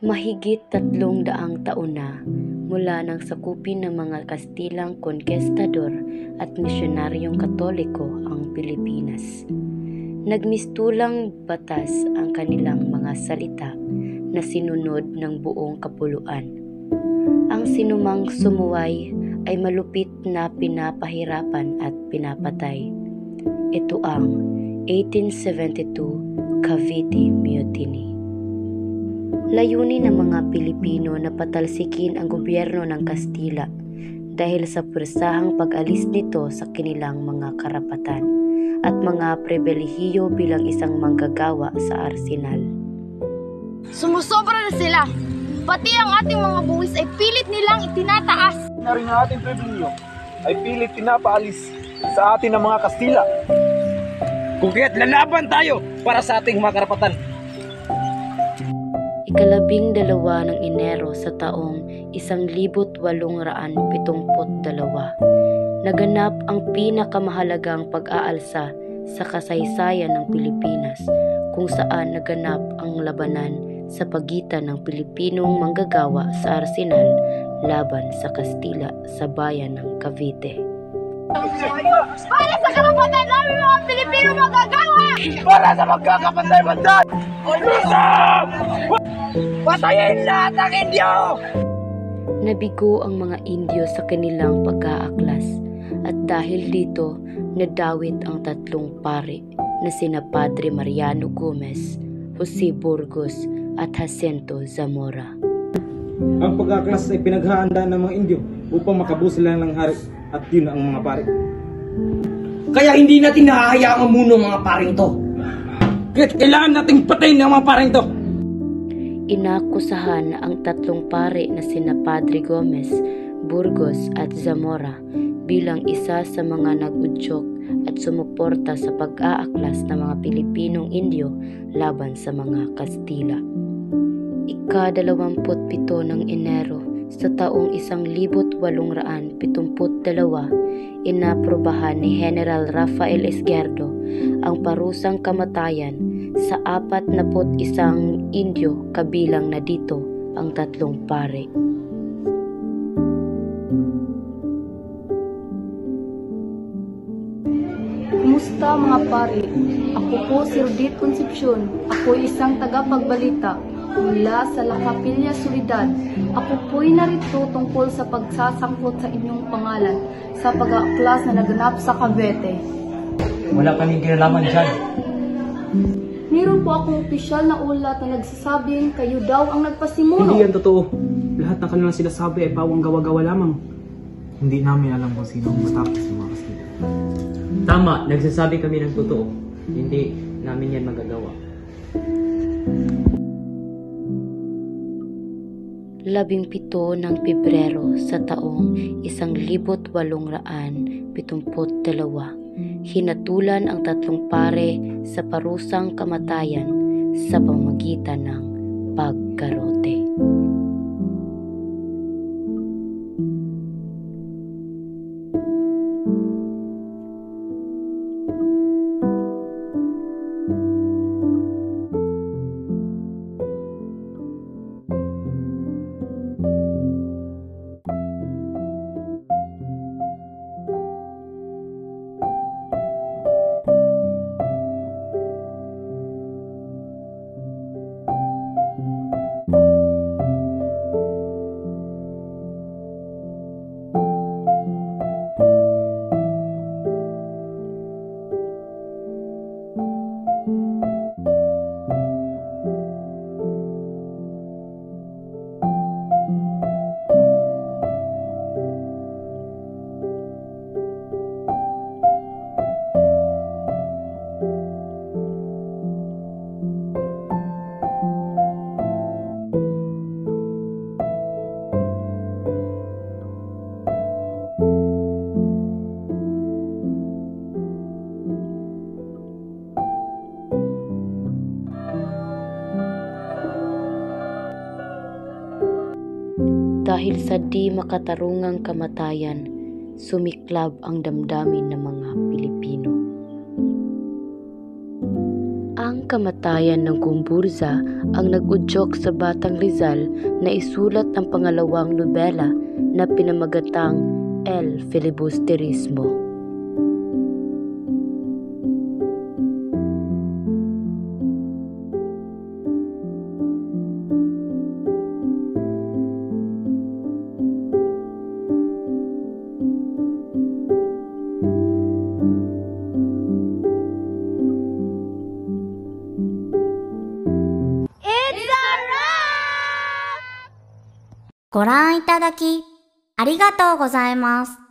Mahigit 300 taon na mula nang sakupin ng mga Kastilang konkistador at misyonaryong Katoliko ang Pilipinas. Nagmistulang batas ang kanilang mga salita na sinunod ng buong kapuluan. Ang sinumang sumuway ay malupit na pinapahirapan at pinapatay. Ito ang 1872 Cavite Mutiny. Layunin ng mga Pilipino na patalsikin ang gobyerno ng Kastila dahil sa puwersahang pag-alis nito sa kanilang mga karapatan at mga pribilehiyo bilang isang manggagawa sa arsenal. Sumusobra na sila. Pati ang ating mga buwis ay pilit nilang itinataas. Na rin ang ating pribilehiyo ay pilit pinapaalis sa atin ng mga Kastila. Kung kaya't lalaban tayo para sa ating mga karapatan. 12 ng Enero sa taong 1872, naganap ang pinakamahalagang pag-aalsa sa kasaysayan ng Pilipinas, kung saan naganap ang labanan sa pagitan ng Pilipinong manggagawa sa arsenal laban sa Kastila sa bayan ng Cavite. Para sa karapatan namin mga Pilipino manggagawa! Para sa magkakapantay-pantay! Patayin lahat ang Indio! Nabigo ang mga Indio sa kanilang pag-aaklas at dahil dito nadawit ang 3 pari na sina Padre Mariano Gomez, Jose Burgos at Jacinto Zamora. Ang pag-aaklas ay pinaghahandaan ng mga Indio upang makabuo sila ng hari at yun ang mga pari. Kaya hindi natin nahahayaang amuno mga paring to. Kailangan nating patayin ng mga paring to. Inakusahan ang 3 pare na sina Padre Gomez, Burgos at Zamora bilang isa sa mga nag-udyok at sumuporta sa pag-aaklas ng mga Pilipinong Indio laban sa mga Kastila. Ika-27 ng Enero sa taong 1872, inaprobahan ni General Rafael Izquierdo ang parusang kamatayan sa 41 Indio, kabilang na dito ang 3 pare. Kumusta mga pari? Ako po si Rudit Concepcion. Ako isang tagapagbalita mula sa La Capilla Soledad. Ako po'y narito tungkol sa pagsasangkot sa inyong pangalan sa pag-aaklas na naganap sa Cavite. Wala kaming kinalaman dyan. Meron po akong opisyal na ulat na nagsasabing kayo daw ang nagpasimuro. Hindi yan totoo. Lahat ng kanilang sinasabi ay pawang gawa-gawa lamang. Hindi namin alam kung sino ang matapos sa mga Kastila. Tama, nagsasabi kami ng totoo. Hindi namin yan magagawa. 17 ng Pebrero sa taong 1872, hinatulan ang 3 pare sa parusang kamatayan sa pamamagitan ng paggarote. Dahil sa di makatarungang kamatayan, sumiklab ang damdamin ng mga Pilipino. Ang kamatayan ng Kumburza ang nag-udyok sa Batang Rizal na isulat ang pangalawang nobela na pinamagatang El Filibusterismo. It's a wrap! ご覧いただきありがとうございます。